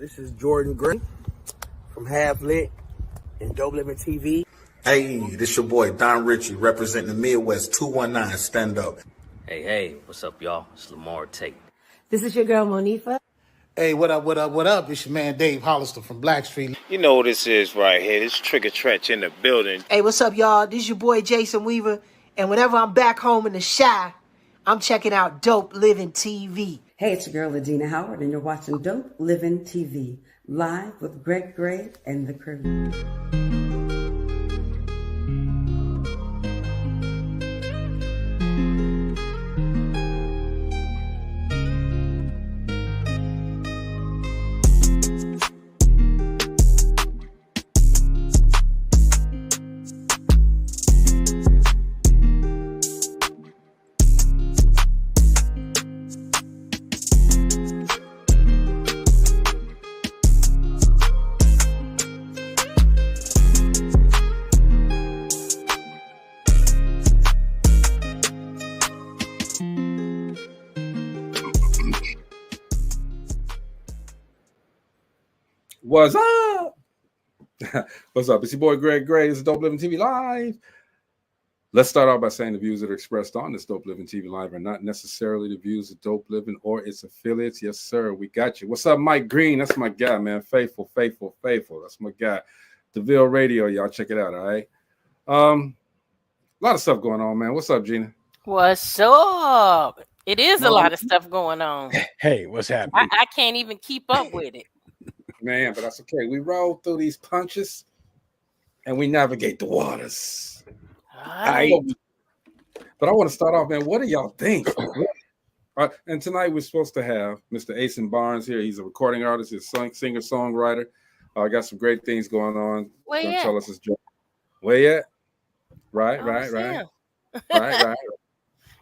This is Jordan Green from Half Lit and DopelivenTV. Hey, this your boy Don Ritchie representing the Midwest 219 Stand Up. Hey, what's up, y'all? It's Lamar Tate. This is your girl, Monifa. Hey, what up? It's your man Dave Hollister from Blackstreet. You know what this is right here. This Trigger Trench in the building. Hey, what's up, y'all? This is your boy Jason Weaver. And whenever I'm back home in the Chi, I'm checking out Dope Living TV. Hey, it's your girl, Adina Howard, and you're watching Dope Living TV, live with Greg Gray and the crew. What's up? What's up? It's your boy Greg Gray. This is Dope Living TV Live. Let's start off by saying the views that are expressed on this Dope Living TV Live are not necessarily the views of Dope Living or its affiliates. Yes, sir. We got you. What's up, Mike Green? That's my guy, man. Faithful. That's my guy. DeVille Radio, y'all check it out, all right? A lot of stuff going on, man. What's up, Gina? What's up? It is a lot of stuff going on. Hey, what's happening? I can't even keep up with it. Man, but that's okay. We roll through these punches and we navigate the waters. Right. But I want to start off, man. What do y'all think? And tonight we're supposed to have Mr. Aeson Barnes here. He's a recording artist, he's a singer, songwriter. Got some great things going on. Where Gonna yet? tell us his job. Where yet? Right.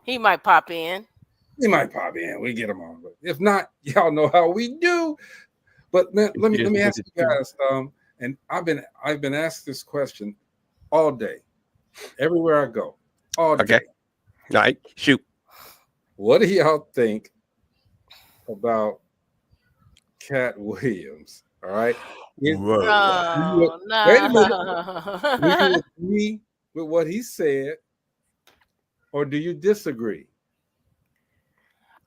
He might pop in. He might pop in. We get him on. But if not, y'all know how we do. But man, let me ask you guys. And I've been asked this question all day, everywhere I go, all day. Okay. All right, shoot. What do y'all think about Cat Williams? All right. No. Wait a minute. Do you agree with what he said, or do you disagree?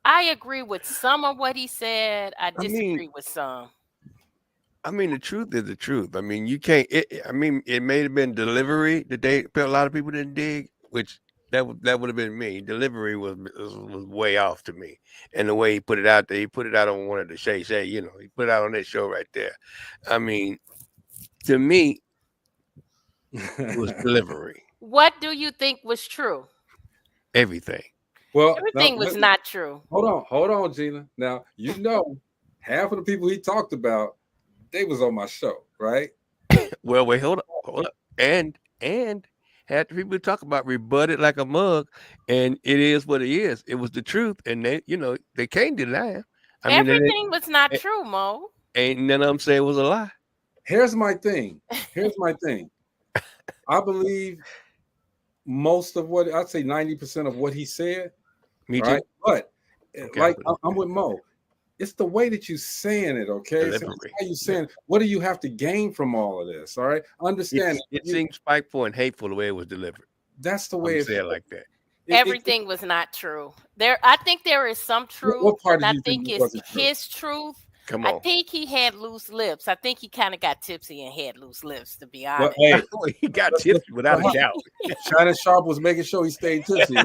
I agree with some of what he said. I disagree with some. I mean, the truth is the truth. I mean, you can't. It may have been delivery that a lot of people didn't dig, which that would have been me. Delivery was way off to me, and the way he put it out there, he put it out on one of the Shay, he put it out on that show right there. I mean, to me, it was delivery. What do you think was true? Everything. Well, everything was not true. Hold on, Gina. Now, half of the people he talked about, they was on my show, right? Well, wait, hold up. And had the people talk about rebutted like a mug, and it is what it is. It was the truth, and they can't deny it. Everything was not true, Mo. Ain't none of them say it was a lie. Here's my thing. I believe most of what I'd say 90% of what he said. Me too. Right? But I'm with Mo. It's the way that you're saying it, okay? So how you saying? What do you have to gain from all of this? All right, understand. It seems spiteful and hateful the way it was delivered. That's the way it's said like that. Everything was not true. I think there is some truth. What part I do you think it's his truth. Come on. I think he had loose lips. I think he kind of got tipsy and had loose lips, to be honest. Well, he got tipsy without a doubt. Shannon Sharp was making sure he stayed tipsy.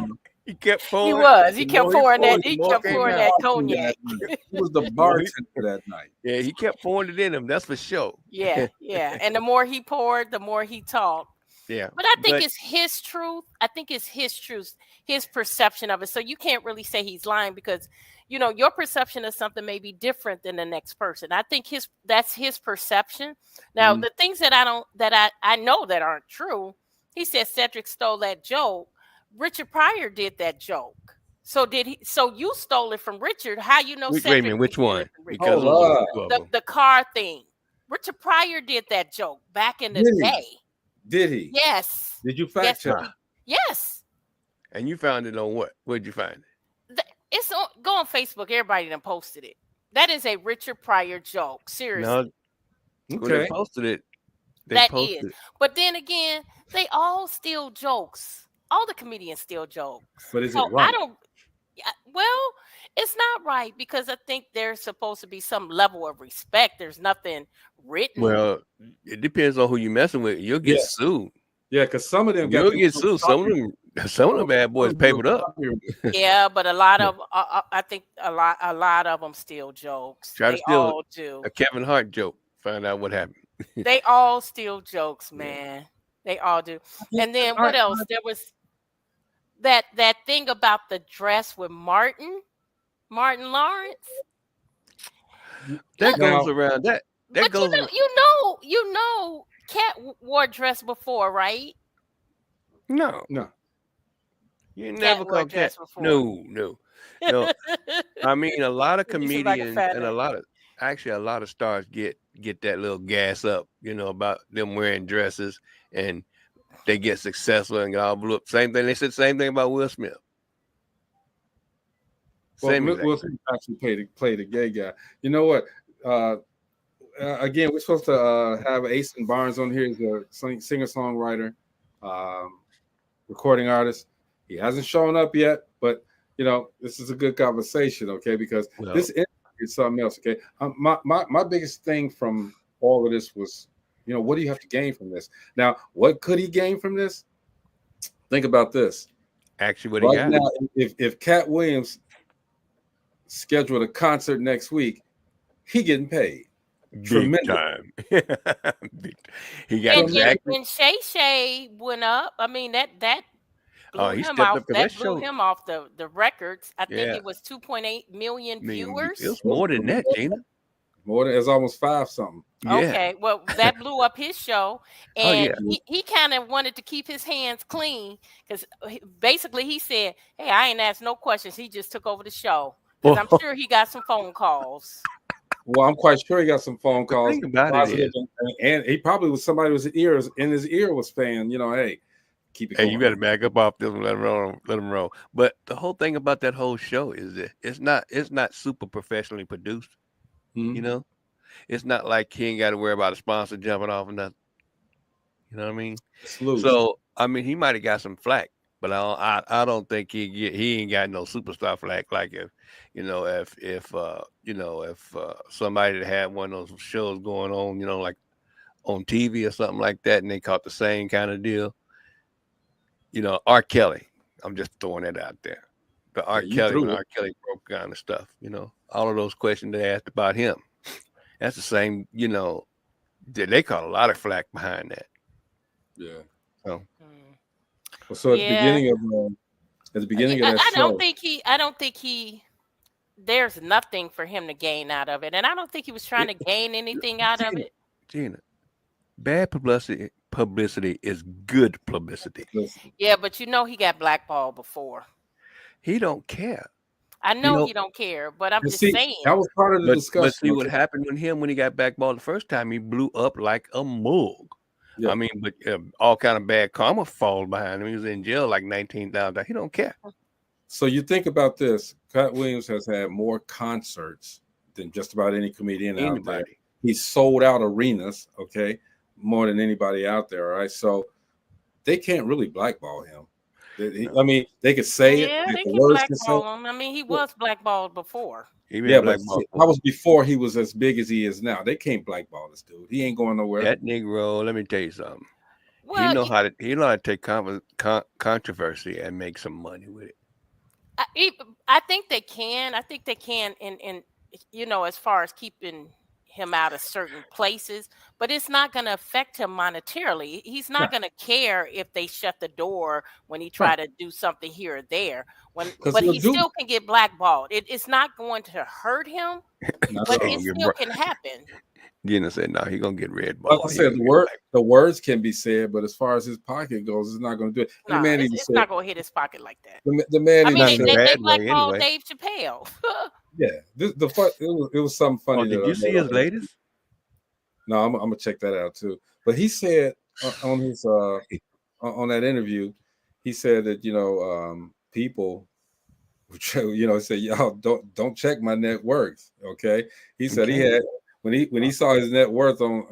He kept pouring. He was. He kept pouring that. He kept pouring that cognac. He was the bartender that night. Yeah, he kept pouring it in him. That's for sure. Yeah. And the more he poured, the more he talked. Yeah. But I think it's his truth. I think it's his truth, his perception of it. So you can't really say he's lying because, your perception of something may be different than the next person. I think that's his perception. Now, the things that I know that aren't true, he said Cedric stole that joke. Richard Pryor did that joke. So did he? So you stole it from Richard. How you know? Wait a minute, which one? Because the car thing. Richard Pryor did that joke back in the day. Did he? Yes. Did you fact check? Yes. And you found it on what? Where'd you find it? It's on, go on Facebook. Everybody done posted it. That is a Richard Pryor joke. Seriously. No, when they Okay. posted it, That is. But then again, they all steal jokes. All the comedians steal jokes. But is So it right? well, it's not right because I think there's supposed to be some level of respect. There's nothing written. Well, it depends on who you messing with. You'll get sued. Yeah, because some of them You'll get sued. Some of them bad boys papered up. Yeah, but a lot of I think a lot of them steal jokes. Try to They steal all do. a Kevin Hart joke. Find out what happened. They all steal jokes, man. They all do. And then what else? There was that thing about the dress with Martin Lawrence. That goes around. That but goes. You know, Cat wore a dress before, right? No. You never call Cat. No. I mean, a lot of comedians and a lot of stars get that little gas up, about them wearing dresses, and they get successful and get all blew up. Same thing. They said the same thing about Will Smith. Will Smith actually played a gay guy. You know what? Again, we're supposed to have Aeson Barnes on here. He's a singer-songwriter, recording artist. He hasn't shown up yet, but this is a good conversation, okay? Because this is something else, okay? My biggest thing from all of this was, what do you have to gain from this? Now, what could he gain from this? Think about this. Actually, what he got. Now, if Cat Williams scheduled a concert next week, he getting paid. Big time. He got and Shay Shay went up. I mean that blew him off. That blew him off the records. I think it was 2.8 million viewers. It was more than that, Gina. More than, it's almost 5 something. Okay, well that blew up his show, and he kind of wanted to keep his hands clean because basically he said, "Hey, I ain't asked no questions. He just took over the show." Because I'm sure he got some phone calls. Well, I'm quite sure he got some phone calls. Think about it, and he probably was somebody was in his ear was saying, hey, keep it going. Hey, you got to back up off this and let him roll. But the whole thing about that whole show is that it's not super professionally produced. Mm-hmm. It's not like he ain't got to worry about a sponsor jumping off and nothing. You know what I mean? Absolutely. So I mean, he might have got some flack, but I don't think he ain't got no superstar flack. Like if somebody that had one of those shows going on, like on TV or something like that, and they caught the same kind of deal. R. Kelly. I'm just throwing that out there. But R. Kelly broke down and stuff, all of those questions they asked about him. That's the same, they caught a lot of flack behind that. Yeah. So at the beginning of that I show, don't think he there's nothing for him to gain out of it. And I don't think he was trying to gain anything out of it. Gina, bad publicity is good publicity. Yeah, but he got blackballed before. He don't care. I know he don't care, but I'm just saying. That was part of the discussion. But see what happened with him when he got blackballed the first time, he blew up like a mug. Yeah. I mean, but all kind of bad karma falls behind him. He was in jail like 19,000. He don't care. So you think about this. Cat Williams has had more concerts than just about any comedian out there. He's sold out arenas, okay, more than anybody out there, all right? So they can't really blackball him. I mean, they could say it. Yeah, they can blackball him. I mean, he was blackballed before. Yeah, but that was before he was as big as he is now. They can't blackball this dude. He ain't going nowhere. That Negro, let me tell you something. Well, he know how to take controversy and make some money with it. I think they can. I think they can in as far as keeping him out of certain places, but it's not going to affect him monetarily. He's not going to care if they shut the door when he try to do something here or there. But he still can get blackballed. It's not going to hurt him, but it still can happen. Gina said, "No, he's gonna get red ball." Like I said, the words can be said, but as far as his pocket goes, it's not going to do it. No, it's not going to hit his pocket like that. The man, I mean, they blackballed Dave Chappelle. Yeah, it was something funny. Did you see his latest? No, I'm gonna check that out too. But he said on his on that interview, he said that people you know, said, y'all don't check my net worth. Okay. He said he Okay. had when he saw his net worth on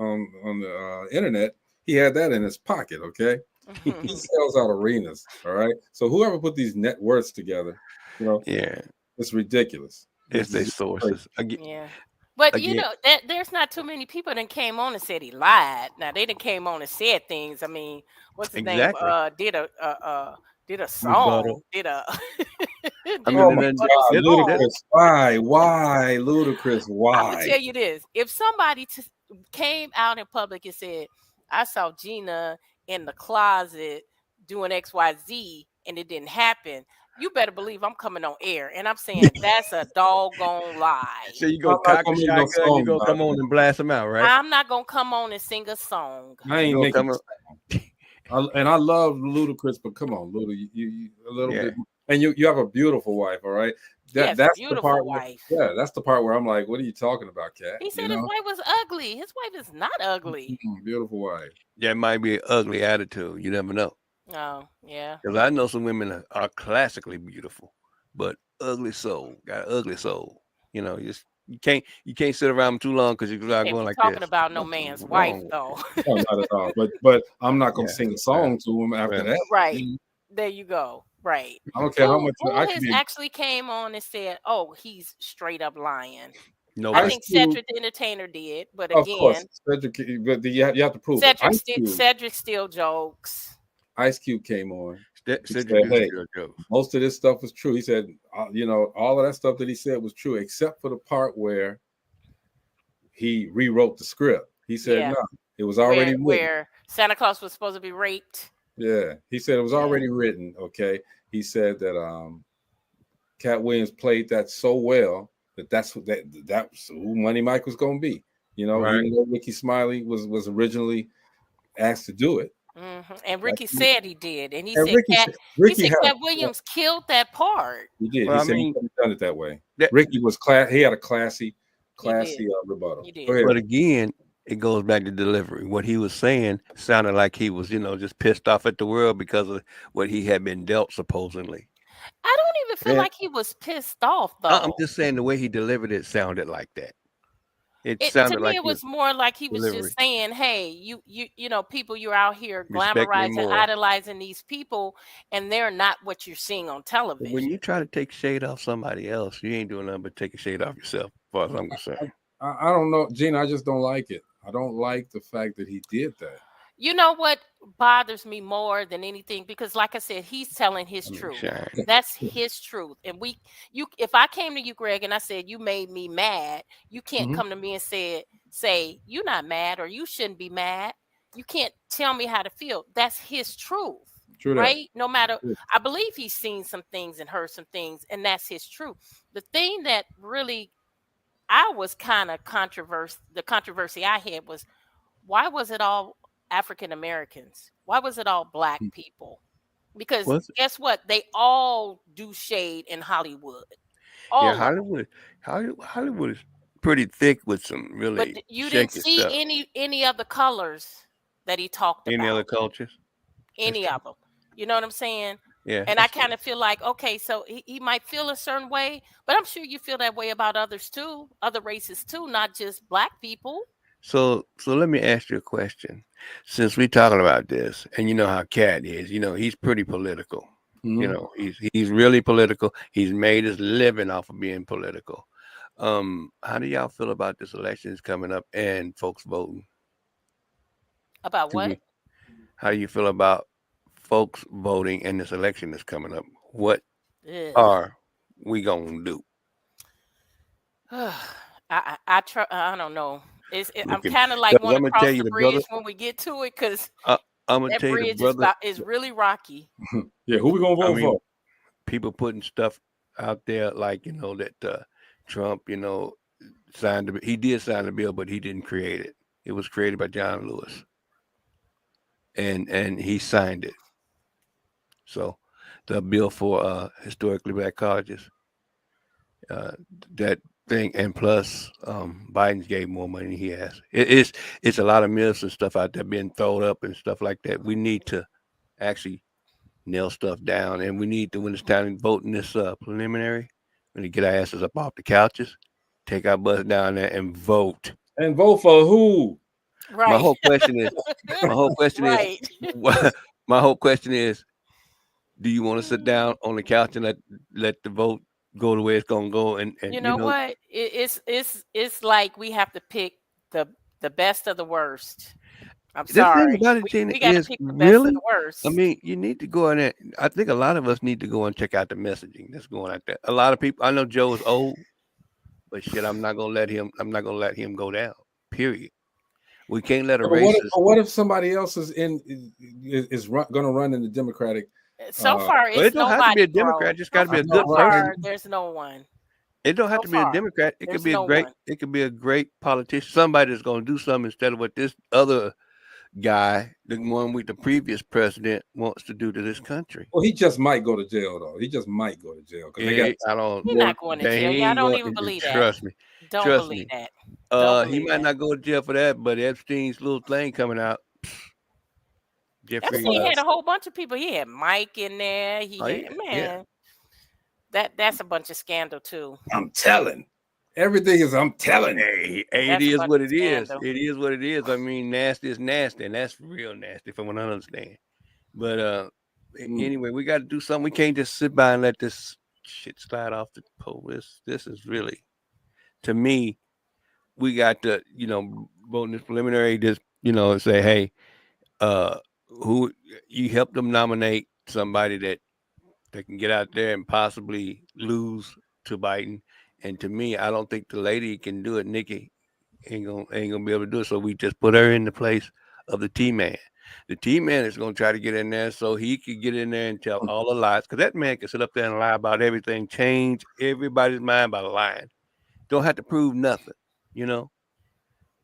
the internet, he had that in his pocket. Okay. He sells out arenas. All right. So whoever put these net worths together, you know, Yeah, it's ridiculous. it's their It's crazy. sources. Yeah. But you Again, know that there's not too many people that came on and said he lied. Now they done came on and said things. I mean, what's his name? exactly. Did a song. Rebuttal. Did a I did a Oh mean, my then rebuttal God, song. Ludacris! Why, Ludacris? I'm gonna Why? tell you this: if somebody came out in public and said, "I saw Gina in the closet doing X, Y, Z," and it didn't happen, you better believe I'm coming on air and I'm saying that's a doggone lie. so you I'm go not cock a gonna make no shotgun, you song go about come it. on and blast them out, right? I'm not gonna come on and sing a song. I You ain't gonna making come a on. song. And I love Ludacris, but come on, Luda, you a little Yeah. bit. And you have a beautiful wife, all right? He has a That's the beautiful part where, wife. yeah, that's the part where I'm like, what are you talking about, Cat? He You said his know, wife was ugly. His wife is not ugly. beautiful wife. That might be an ugly attitude. You never know. Oh, yeah. Because I know some women are classically beautiful, but ugly soul, got an ugly soul. You know, you can't sit around too long because you You start can't going be like talking this. about no Something's man's wife wrong with you. though. No, not at all. But I'm not gonna Yeah, sing a yeah, song to him after yeah. that. Right. There you go. Right. I don't care how much Who I could has be. actually came on and said, "Oh, he's straight up lying"? I Nobody. Ice think Cube, Cedric the Entertainer did, but of course, again, Cedric, but you have to prove it. Cedric still jokes. Ice Cube came on. He Cedric said, do "Hey, still jokes. most of this stuff was true." He said, "You know, all of that stuff that he said was true, except for the part where he rewrote the script." He said, Yeah. "No, it was already written." Where Santa Claus was supposed to be raped. Yeah, he said it was Yeah. already written. Okay, he said that Cat Williams played that so well that's who Money Mike was going to be. You know, Right. even though Ricky Smiley was originally asked to do it. And Ricky said he did, and he And said Ricky had Cat Williams killed that part. he did. Well, He I said he mean, could have done it that way. that, Ricky was he had a classy He did. rebuttal. He Go did. but ahead. again, it goes back to delivery. What he was saying sounded like he was, just pissed off at the world because of what he had been dealt, supposedly. I don't even feel Yeah. like he was pissed off I'm though. just saying the way he delivered it sounded like that. It To sounded me like it his was more like he was delivery. just saying, "Hey, you know, people, you're out here Respect me glamorizing, more. idolizing these people, and they're not what you're seeing on But television." when you try to take shade off somebody else, you ain't doing nothing but taking shade off yourself, as far as I'm concerned. I don't know, Gina. I just don't like it. I don't like the fact that he did that. You know what bothers me more than anything? Because like I said, he's telling his I mean, truth. shine. That's his truth. And if I came to you, Greg, and I said, "You made me mad," you can't Mhm. come to me and say, "You're not mad," or "You shouldn't be mad." You can't tell me how to feel. That's his truth. True that. Right? No matter, Yeah. I believe he's seen some things and heard some things, and that's his truth. The thing that really I was kind of the controversy I had was, why was it all African Americans? Why was it all black people? Because Was it? guess what? They all do shade in Hollywood. Yeah, All of them. Hollywood is pretty thick with some But really you didn't shaky see stuff. any of the colors that he talked Any other about. cultures? Any of them. You know what I'm saying? Yeah. And I kind of feel like, okay, so he might feel a certain way, but I'm sure you feel that way about others too, other races too, not just black people. So let me ask you a question. Since we're talking about this, and you know how Cat is, he's pretty political. Mhm. He's really political. He's made his living off of being political. How do y'all feel about this election is coming up and folks voting? About what? How do you feel about folks voting and this election that's coming up? What Ugh. are we gonna do? I don't know. I'm Looking- kind of like Because want to I'ma tell cross you, the the brother- bridge when we get to it, because I'm gonna that tell you, the bridge brother. is really rocky. Yeah, who we gonna vote for? People putting stuff out there like that Trump, signed he did sign the bill, but he didn't create it. It was created by John Lewis, and he signed it. So the bill for historically black colleges, that thing, and plus Biden's gave more money than he has. It's a lot of myths and stuff out there being thrown up and stuff like that. We need to actually nail stuff down, and we need to, when it's time to vote in this preliminary, we need to get our asses up off the couches, take our butts down there and vote. And vote for who? Right. My whole question is, Right. my whole question is, do you want to sit down on the couch and let the vote go the way it's gonna go? And You know what? It's like we have to pick the best of the worst. I'm the sorry. thing about it, Gina, We got to is pick the best of really, the worst. I mean, you need to go in there. I think a lot of us need to go and check out the messaging that's going out there. A lot of people, I know Joe is old, but shit, I'm not gonna let him go down. Period. We can't let a racist. What if somebody else is going to run in the Democratic? So far, Well, it don't have to be a Democrat. Just got to be a good person. There's no one. It don't have to be a Democrat. It could be a great. It could be a great politician. Somebody that's going to do something instead of what this other guy, the one with the previous president, wants to do to this country. Well, he just might go to jail, though. He just might go to jail because I don't. He's not going to jail. Yeah, I don't even believe that. Trust me. Don't Trust believe me. that. He might not go to jail for that, but Epstein's little thing coming out. Jeffrey Epstein had a whole bunch of people. He had Mike in there. That's a bunch of scandal too. I'm telling. Everything is. I'm telling. Hey, it is what it is. It is what it is. I mean, nasty is nasty, and that's real nasty from what I understand. But anyway, we got to do something. We can't just sit by and let this shit slide off the pole. This is really, to me, we got to, vote in this preliminary. Just say, hey, who you help them nominate somebody that can get out there and possibly lose to Biden. And to me, I don't think the lady can do it. Nikki ain't gonna be able to do it. So we just put her in the place of the T-Man. The T-Man is gonna try to get in there so he could get in there and tell all the lies. Because that man can sit up there and lie about everything, change everybody's mind by lying. Don't have to prove nothing, and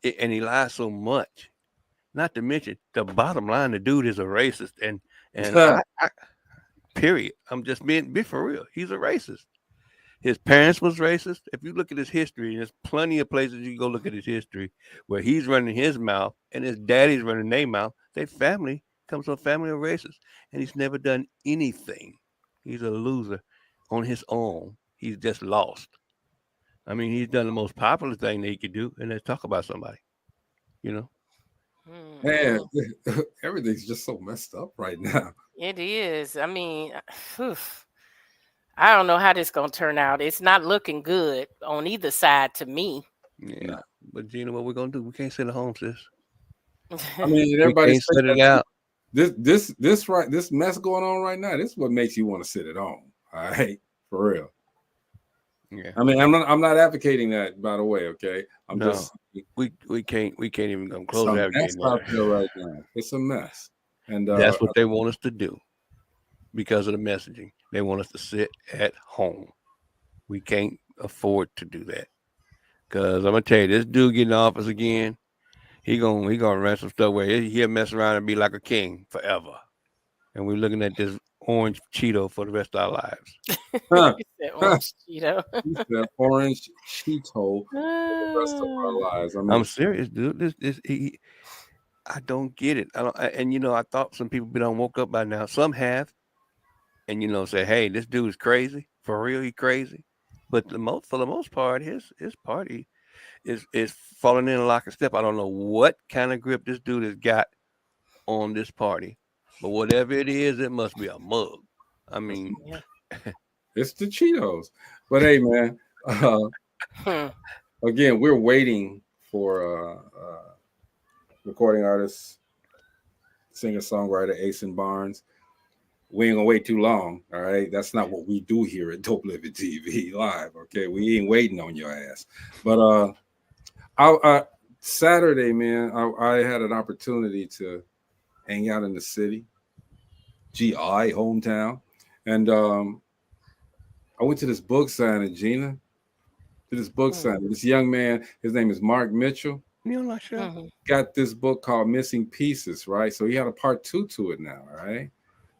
he lies so much. Not to mention, the bottom line, the dude is a racist, and I period. I'm just be for real. He's a racist. His parents was racist. If you look at his history, there's plenty of places you can go look at his history where he's running his mouth and his daddy's running their mouth. Their family comes from a family of racists, and he's never done anything. He's a loser on his own. He's just lost. I mean, he's done the most popular thing that he could do, and that's talk about somebody. Man, everything's just so messed up right now. It is. I mean, I don't know how this gonna turn out. It's not looking good on either side to me. Yeah, but Gina, what we're gonna do? We can't sit at home, sis. I mean, everybody's set it out. This mess going on right now. This is what makes you want to sit at home. All right, for real. Yeah. I mean, I'm not advocating that, by the way. Okay, we can't even come close to advocating that right now. It's a mess, and that's what they want us to do because of the messaging. They want us to sit at home. We can't afford to do that because I'm gonna tell you, this dude getting in office again, he gonna run some stuff where he'll mess around and be like a king forever, and we're looking at this orange Cheeto for the rest of our lives. Orange Cheeto. Orange Cheeto for the rest of our lives. I'm serious, dude. I don't get it. I thought some people been woke up by now. Some have, and say, hey, this dude is crazy. For real, he crazy. But for the most part, his party is falling in lock and step. I don't know what kind of grip this dude has got on this party. But whatever it is, it must be a mug. I mean, it's the Cheetos. But hey, man, again, we're waiting for recording artist, singer-songwriter Aeson Barnes. We ain't gonna wait too long. All right, that's not what we do here at Dope Living TV Live. Okay, we ain't waiting on your ass. But Saturday, man, I had an opportunity to hang out in the city, GI hometown, and I went to this book signing, Gina. To this book signing, this young man, his name is Mark Mitchell. Got this book called Missing Pieces, right? So he had a part 2 to it now, right?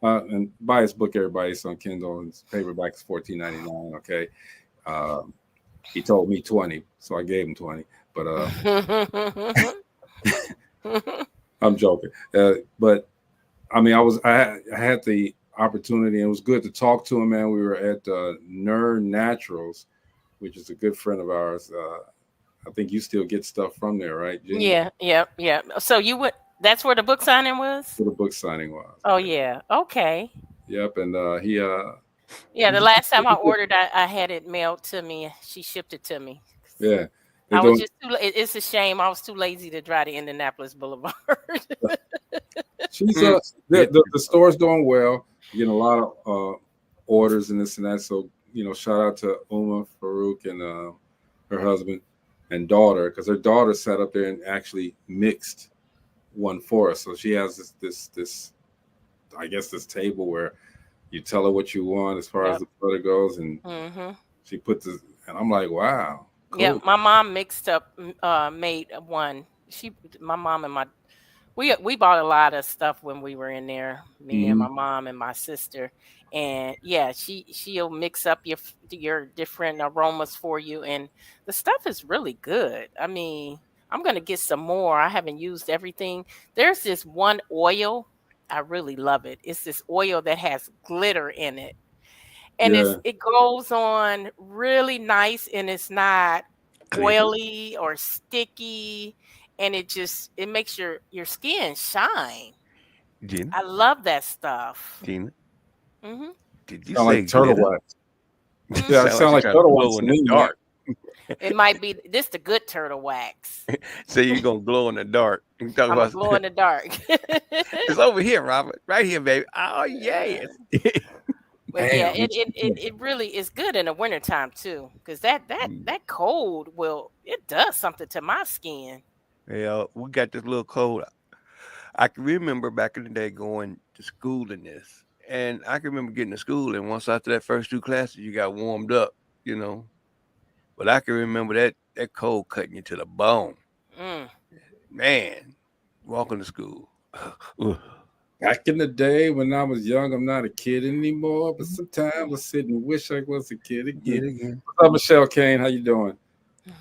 And buy his book, everybody. It's on Kindle and paperback is $14.99. Okay. He told me 20, so I gave him 20. But I'm joking. But I mean, I had the opportunity, and it was good to talk to him, man. We were at Nerd Naturals, which is a good friend of ours. I think you still get stuff from there, right, Gina? Yeah. So you would. That's where the book signing was. Where the book signing was. Oh yeah. Okay. Yep, and he Yeah, the last time I ordered, I had it mailed to me. She shipped it to me. yeah. I was just it's a shame. I was too lazy to drive to Indianapolis Boulevard. She's the store's doing well. Getting a lot of orders and this and that. So, shout out to Uma Farouk and her husband and daughter, because her daughter sat up there and actually mixed one for us. So she has this I guess this table where you tell her what you want as far as the butter goes, and she put this, and I'm like, wow. Cool. Yeah, my mom mixed up, made one. My mom and we bought a lot of stuff when we were in there. Me and my mom and my sister, and yeah, she'll mix up your different aromas for you, and the stuff is really good. I mean, I'm gonna get some more. I haven't used everything. There's this one oil, I really love it. It's this oil that has glitter in it. And it goes on really nice, and it's not oily or sticky, and it makes your skin shine. Gina? I love that stuff. Gina? Mm-hmm. Did you sound say like turtle glitter? wax? Yeah, it sounds like turtle wax in the dark. It might be this the good turtle wax. So you're gonna glow in the dark. You talk I'm about glow in the dark. It's over here, Robert. Right here, baby. Oh yes. But yeah, it really is good in the wintertime too, because that cold it does something to my skin. Yeah, we got this little cold. I can remember back in the day going to school in this, and I can remember getting to school, and once after that first 2 classes, you got warmed up, But I can remember that cold cutting you to the bone. Man, walking to school. Back in the day when I was young, I'm not a kid anymore, but sometimes I sit and wish I was a kid again. What's up, Michelle Kane? How you doing?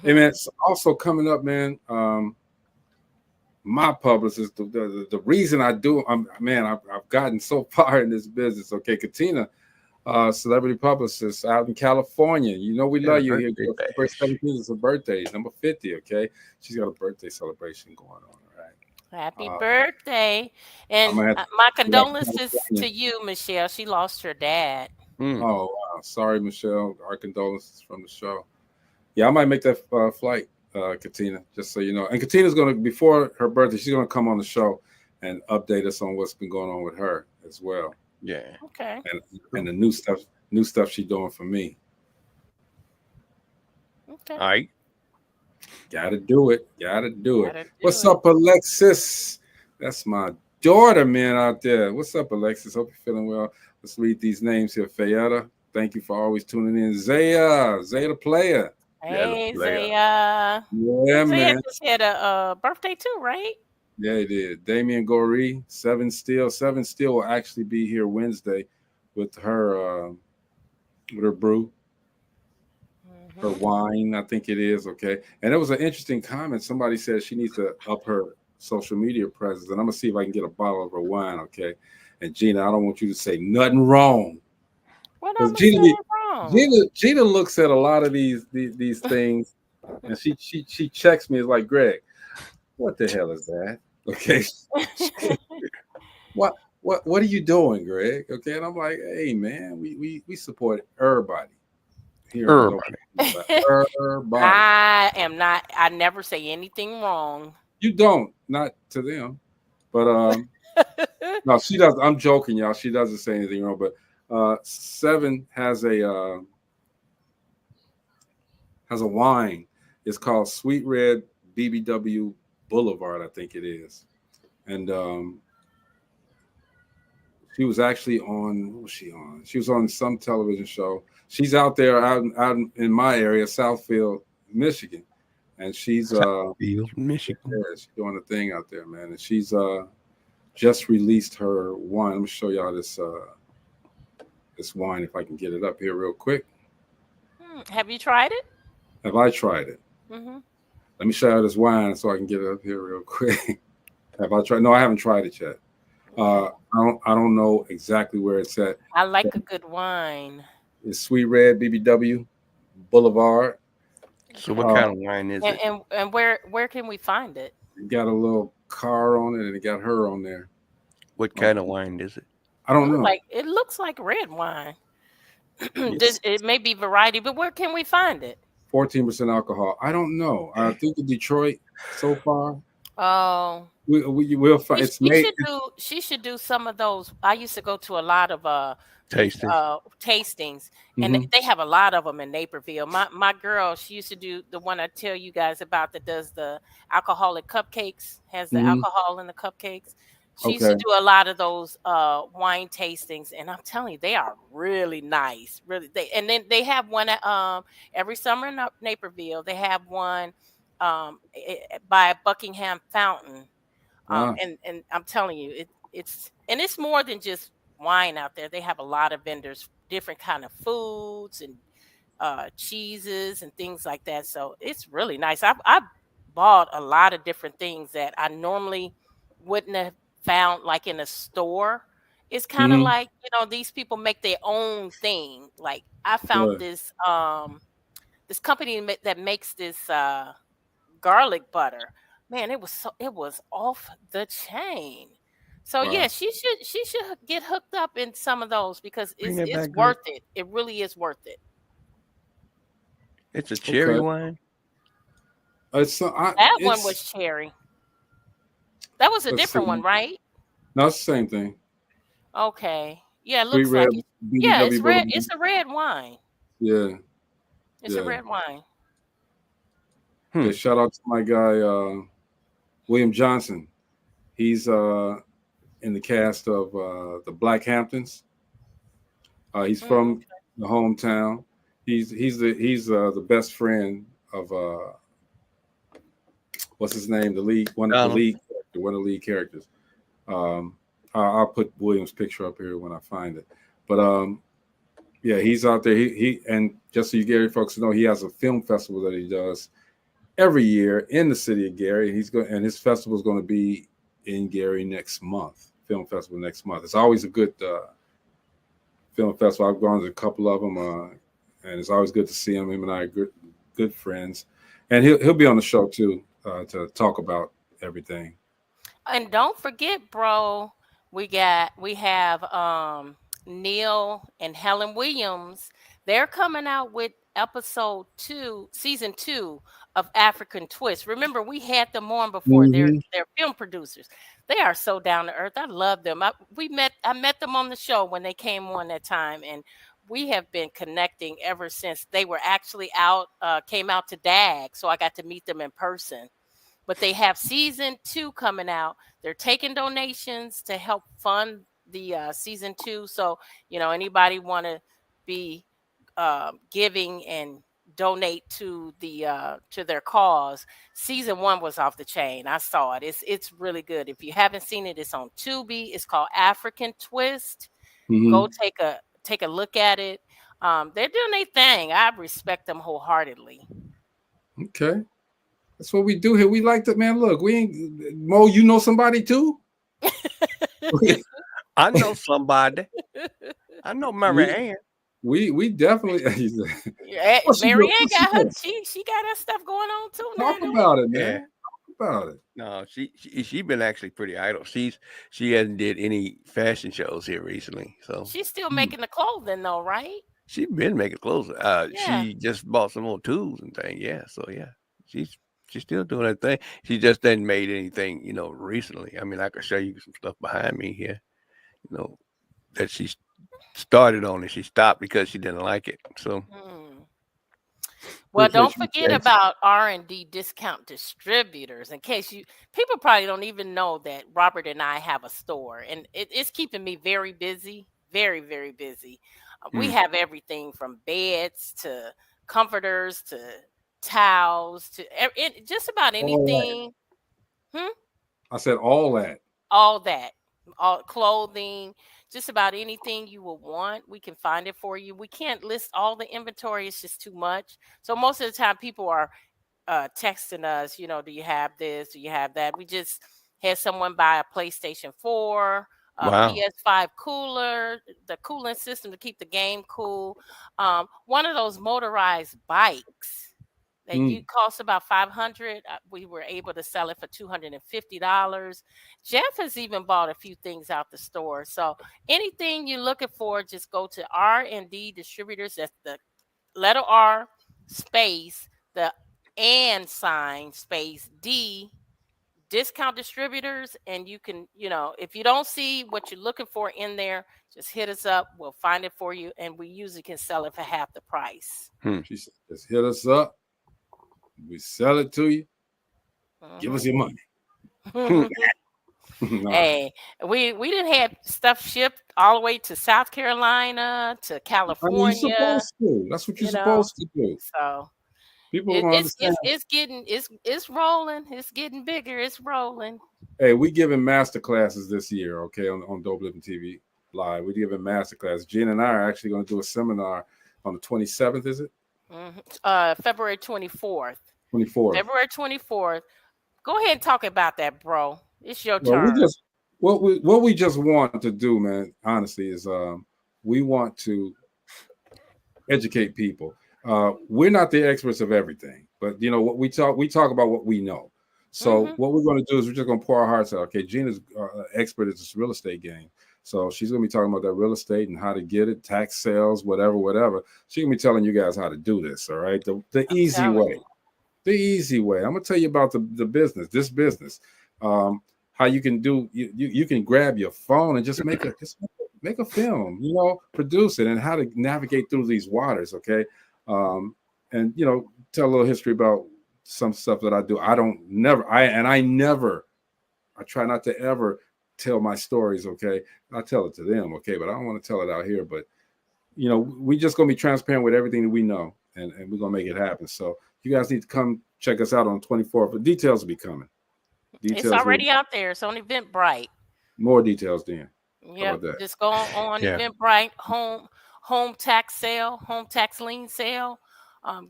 Hey, man, it's also coming up, man. My publicist, the reason I do, I've gotten so far in this business. Okay, Katina, celebrity publicist out in California. We love you here. Girl. 17 is her birthday, number 50. Okay, she's got a birthday celebration going on. Happy birthday. And my condolences to you, Michelle. She lost her dad. Oh, wow. Sorry, Michelle. Our condolences from the show. Yeah, I might make that flight, Katina, just so you know. And Katina's going to, before her birthday, she's going to come on the show and update us on what's been going on with her as well. Yeah. Okay. And the new stuff she's doing for me. Okay. All right. Gotta do it. What's up, Alexis? That's my daughter, man, out there. What's up, Alexis? Hope you're feeling well. Let's read these names here. Fayetta, thank you for always tuning in. Zaya the player. Hey, Zaya. Yeah, Zaya man. just had a birthday too, right? Yeah, he did. Damien Goree, 7 Steel. 7 Steel will actually be here Wednesday with her brew. Her wine, I think it is. Okay. And it was an interesting comment. Somebody said she needs to up her social media presence. And I'm going to see if I can get a bottle of her wine. Okay. And Gina, I don't want you to say nothing wrong. What am I wrong? Gina looks at a lot of these things and she checks me. It's like, Greg, what the hell is that? Okay. What are you doing, Greg? Okay. And I'm like, hey, man, we support everybody. I never say anything wrong. You don't, not to them, but no, she does. I'm joking, y'all. She doesn't say anything wrong, but 7 has a wine. It's called Sweet Red BBW Boulevard, I think it is, and she was actually on. What was she on? She was on some television show. She's out there out in my area, Southfield, Michigan, and she's Southfield, Michigan. Yeah, she's doing a thing out there, man. And she's just released her wine. Let me show y'all this wine if I can get it up here real quick. Have you tried it? Have I tried it? Mm-hmm. Let me show you this wine so I can get it up here real quick. Have I tried? No, I haven't tried it yet. I don't know exactly where it's at. I like a good wine. It's Sweet Red BBW Boulevard. So what Okay. kind of wine is it? And where can we find it? It got a little car on it, and it got her on there. What kind of wine is it? I don't know. It looks like red wine. Yes. It may be variety, but where can we find it? 14% alcohol. I don't know. I think in Detroit so far. Oh, We'll find. It's made. she should do some of those. I used to go to a lot of tastings, and Mhm. they have a lot of them in Naperville. My girl, she used to do the one I tell you guys about that does the alcoholic cupcakes, has the Mhm. alcohol in the cupcakes. She used to Okay. do a lot of those wine tastings, and I'm telling you, they are really nice. Really, and then they have one at, every summer in Naperville. They have one by Buckingham Fountain. Ah. And I'm telling you, it's more than just wine out there. They have a lot of vendors, different kind of foods and cheeses and things like that. So it's really nice. I've bought a lot of different things that I normally wouldn't have found like in a store. It's kind of Mhm. like, these people make their own thing. Like I found Yeah. this company that makes this garlic butter. Man, it was off the chain. So yeah, Wow. she should get hooked up in some of those because Bring it's that it's back up. worth it. It really is worth it. It's a cherry Okay. wine. That one was It's. cherry. That was a Let's see. different one, right? No, it's the same thing. Okay. Yeah, it Sweet looks like Red it. Yeah, it's BBW red. Boulevard. It's a red wine. Yeah. It's a Yeah. red wine. Yeah. Shout out to my guy William Johnson. He's in the cast of the Black Hamptons. He's from the hometown. He's the best friend of what's his name? One of the lead characters. I'll put William's picture up here when I find it. But yeah, he's out there. He and just so you Gary folks know, he has a film festival that he does every year in the city of Gary. And his festival is going to be in Gary next month. Film festival next month. It's always a good film festival. I've gone to a couple of them, and it's always good to see him. Him and I are good friends, and he'll be on the show too to talk about everything. And don't forget, bro, we have Neil and Helen Williams. They're coming out with season 2 of African Twist. Remember, we had them on before. Mhm. They're film producers. They are so down to earth. I love them. I met them on the show when they came on that time, and we have been connecting ever since. They were actually came out to DAG, so I got to meet them in person. But they have season 2 coming out. They're taking donations to help fund the season 2. So, anybody want to be giving and donate to their cause. Season 1 was off the chain. I saw it. It's really good. If you haven't seen it, it's on Tubi. It's called African Twist. Mhm. Go take a look at it. They're doing their thing. I respect them wholeheartedly. Okay. That's what we do here. We like to, man. Look, we ain't Mo. You know somebody too? I know somebody. I know Mary Ann. We definitely. Mary Ann got her. She got her stuff going on too. Talk about it, man. Yeah. Talk about it. No, she been actually pretty idle. She hasn't did any fashion shows here recently. So she's still making the clothing though, right? She's been making clothes. Yeah. She just bought some more tools and things. Yeah. So yeah, she's still doing her thing. She just didn't made anything, recently. I mean, I could show you some stuff behind me here, that she started on and she stopped because she didn't like it. So. Well, don't forget about R&D discount distributors. In case people probably don't even know that Robert and I have a store, and it's keeping me very busy, very, very busy. We have everything from beds to comforters to towels to just about anything. I said all that. All clothing, just about anything you will want, we can find it for you. We can't list all the inventory. It's just too much. So most of the time people are texting us, do you have this? Do you have that? We just had someone buy a PlayStation 4 Wow. PS5 cooler, the cooling system to keep the game cool. One of those motorized bikes that you cost about $500. We were able to sell it for $250. Jeff has even bought a few things out the store. So anything you're looking for, just go to R&D Distributors. That's the letter R space the and sign space D discount distributors, and you can, if you don't see what you're looking for in there, just hit us up. We'll find it for you, and we usually can sell it for half the price. She said, just hit us up. We sell it to you. Give us your money. No. Hey, we didn't have stuff shipped all the way to South Carolina, to California. You're supposed to. That's what you're supposed to do. So people don't understand. It's rolling. It's getting bigger. It's rolling. Hey, we giving master classes this year, okay, on Dope Living TV Live. We're giving master classes. Gina and I are actually going to do a seminar on the 27th, is it? February 24th. 24th. February 24th. Go ahead and talk about that, bro. It's your turn. What we just want to do, man, honestly, is we want to educate people. We're not the experts of everything, but what we talk about what we know. So what we're going to do is we're just going to pour our hearts out. Okay, Gina's expert at this real estate game. So she's going to be talking about that real estate and how to get it, tax sales, whatever. She's going to be telling you guys how to do this, all right? The easy way. The easy way. I'm going to tell you about this business. How you can do, you can grab your phone and just make a film, produce it, and how to navigate through these waters, okay? And, tell a little history about some stuff that I do. I try not to ever tell my stories, okay? I tell it to them, okay? But I don't want to tell it out here. But, we just going to be transparent with everything that we know, and we're going to make it happen. So you guys need to come check us out on 24th. But details will be coming. It's already out there. It's on Eventbrite. More details then. Yeah, just go on Eventbrite, home tax sale, home tax lien sale.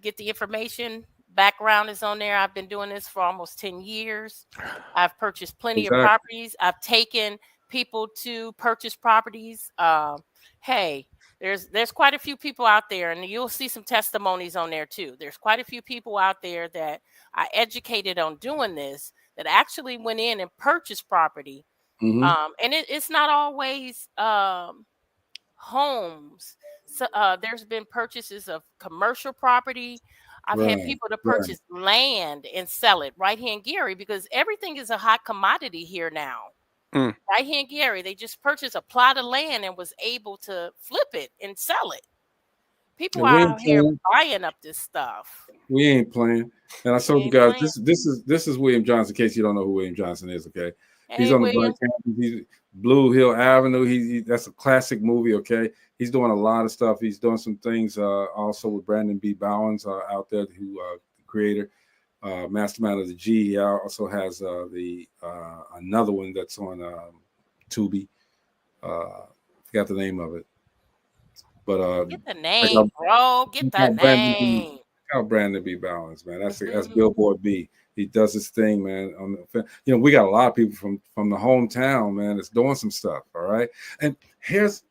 Get the information. Background is on there. I've been doing this for almost 10 years. I've purchased plenty of properties. I've taken people to purchase properties. Hey, there's quite a few people out there, and you'll see some testimonies on there too. There's quite a few people out there that I educated on doing this that actually went in and purchased property. And it's not always homes. So there's been purchases of commercial property. I've had people to purchase land and sell it right here in Gary, because everything is a hot commodity here now. Right here in Gary, they just purchased a plot of land and was able to flip it and sell it. People are out here buying up this stuff. We ain't playing. And I told you guys, this is William Johnson. In case you don't know who William Johnson is, okay? He's on the Black Campus. He's Blue Hill Avenue. That's a classic movie, okay? He's doing a lot of stuff. He's doing some things also with Brandon B. Bowens out there, who the creator, mastermind of the G. He also has another one that's on Tubi. Forgot the name of it. But get the name, bro. Get the name. Brandon B. Bowens, man. That's Billboard B. He does his thing, man. We got a lot of people from the hometown, man, that's doing some stuff. All right. And here's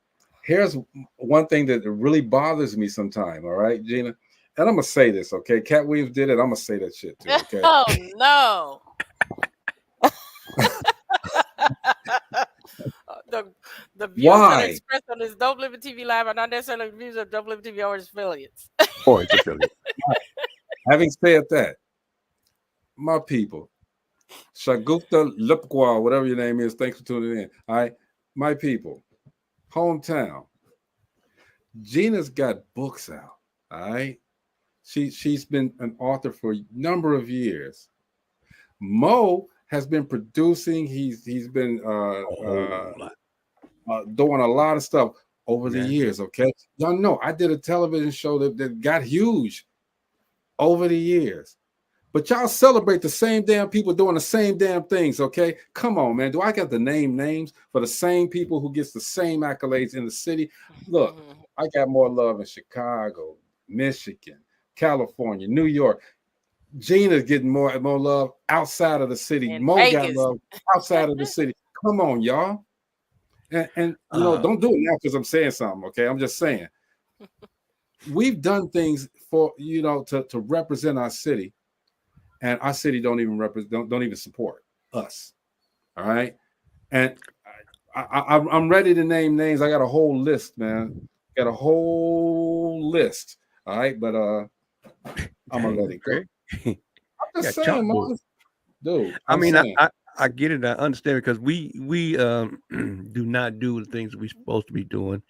one thing that really bothers me sometimes. All right, Gina. And I'm gonna say this, okay? Cat Williams did it. I'm gonna say that shit too. Okay. Oh no. The views that are expressed on this Dope Living TV Live are not necessarily the views of Dope Living TV or its affiliates. Having said that, my people, Shagupta Lipkwa, whatever your name is, thanks for tuning in. All right, my people, hometown. Gina's got books out. All right, she's been an author for a number of years. Mo has been producing. He's been doing a lot of stuff over the years. Okay, y'all know I did a television show that got huge over the years. But y'all celebrate the same damn people doing the same damn things, okay? Come on, man. Do I got to name names for the same people who gets the same accolades in the city? Look, I got more love in Chicago, Michigan, California, New York. Gina's getting more love outside of the city. Mo got love outside of the city. Come on, y'all. And don't do it now because I'm saying something. Okay, I'm just saying we've done things for to represent our city, and our city don't even support us. All right, and I'm ready to name names. I got a whole list, man. Got a whole list. All right, but I'm gonna let it go. I'm just saying, man. Dude. I mean, I get it. I understand because we do not do the things we're supposed to be doing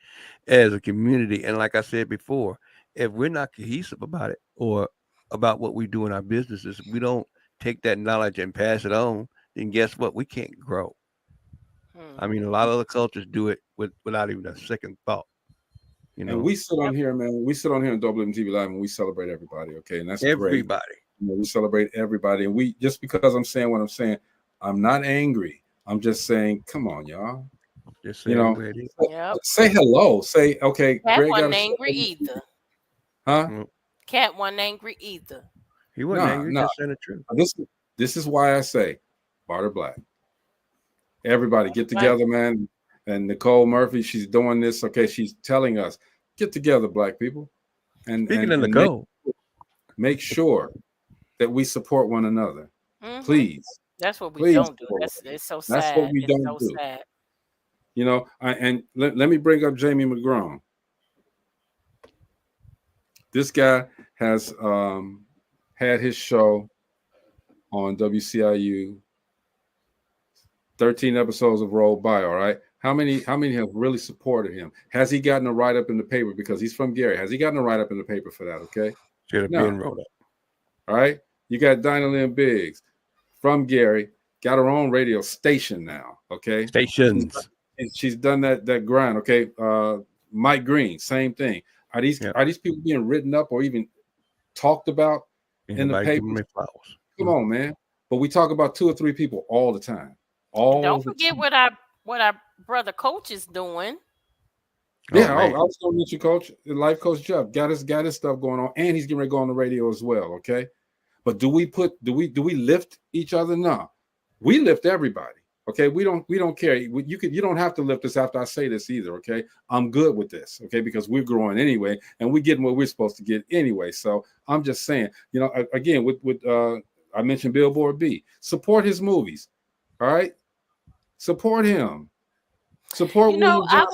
as a community. And like I said before, if we're not cohesive about it or about what we do in our businesses, we don't take that knowledge and pass it on, then guess what? We can't grow. I mean, a lot of other cultures do it without even a second thought. And we sit on here, man. We sit on here in DopelivenTV Live and we celebrate everybody, okay? And that's everybody. Great. We celebrate everybody. And we just because I'm saying what I'm saying, I'm not angry. I'm just saying, come on, y'all. Just say hello. Say, okay. Cat Greg wasn't angry either. Huh? Cat wasn't angry either. He wasn't angry. Just saying the truth. This is why I say, Barter Black. Everybody get together, man. And Nicole Murphy, she's doing this. Okay, she's telling us, get together, Black people. And speaking of Nicole, make sure that we support one another. Please. That's what we don't do. It's so sad. That's what we don't do. Sad. Let me bring up Jamie McGrone. This guy has had his show on WCIU. 13 episodes have rolled by, all right? How many have really supported him? Has he gotten a write-up in the paper because he's from Gary? Has he gotten a write-up in the paper for that, okay? Should have been wrote up. All right? You got Dinah Lynn Biggs from Gary, got her own radio station now, okay? Stations. And she's done that grind, okay? Mike Green, same thing. Are these people being written up or even talked about in the paper? Come on, man. But we talk about 2 or 3 people all the time. Don't forget what our brother Coach is doing. Yeah, I was going to mention Coach, Life Coach Jeff got his stuff going on, and he's getting ready to go on the radio as well. Okay, but do we lift each other? No, we lift everybody. Okay, we don't care. You don't have to lift us after I say this either. Okay, I'm good with this. Okay, because we're growing anyway, and we're getting what we're supposed to get anyway. So I'm just saying, again, with I mentioned Billboard B, support his movies. All right. Support him. Support. I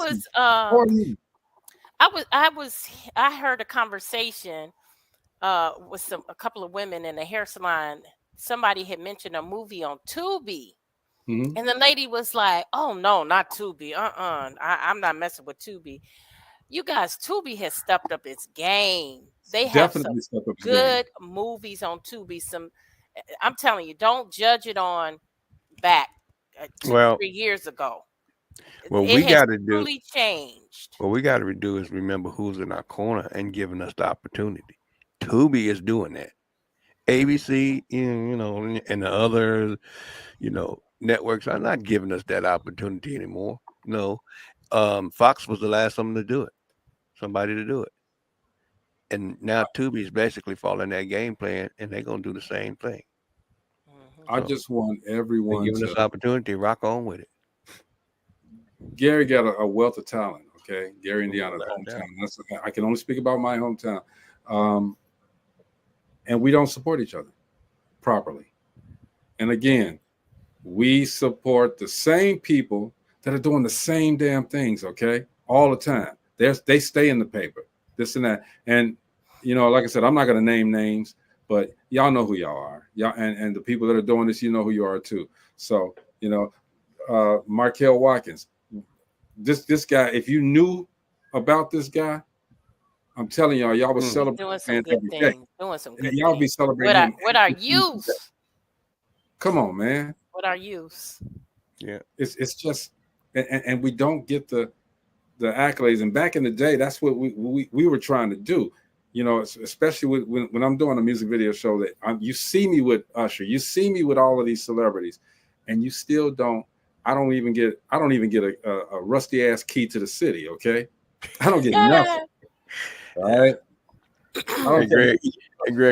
heard a conversation with a couple of women in a hair salon. Somebody had mentioned a movie on Tubi, and the lady was like, "Oh no, not Tubi. I'm not messing with Tubi. You guys, Tubi has stepped up its game. They have some good movies on Tubi. I'm telling you, don't judge it on back 2-3 years ago. What we got to do really changed. What we got to do is remember who's in our corner and giving us the opportunity. Tubi is doing that. ABC, and the other, networks are not giving us that opportunity anymore. No, Fox was the last somebody to do it, and now Tubi is basically following that game plan, and they're gonna do the same thing. I just want everyone giving us opportunity. Rock on with it. Gary got a wealth of talent. Okay, Gary, Indiana's hometown. I can only speak about my hometown, and we don't support each other properly. And again, we support the same people that are doing the same damn things. Okay, all the time. They stay in the paper. This and that. And like I said, I'm not going to name names. But y'all know who y'all are. Y'all and the people that are doing this, who you are too. So, Markel Watkins. This guy, if you knew about this guy, I'm telling y'all would celebrate. Doing some good things. Doing some good y'all things. Be celebrating. What our youth. Come on, man. What our youth. Yeah. It's just and we don't get the accolades. And back in the day, that's what we were trying to do. Especially when I'm doing a music video show that you see me with Usher, you see me with all of these celebrities, and you still don't. I don't even get a rusty ass key to the city. Okay, I don't get nothing. All right. Greg,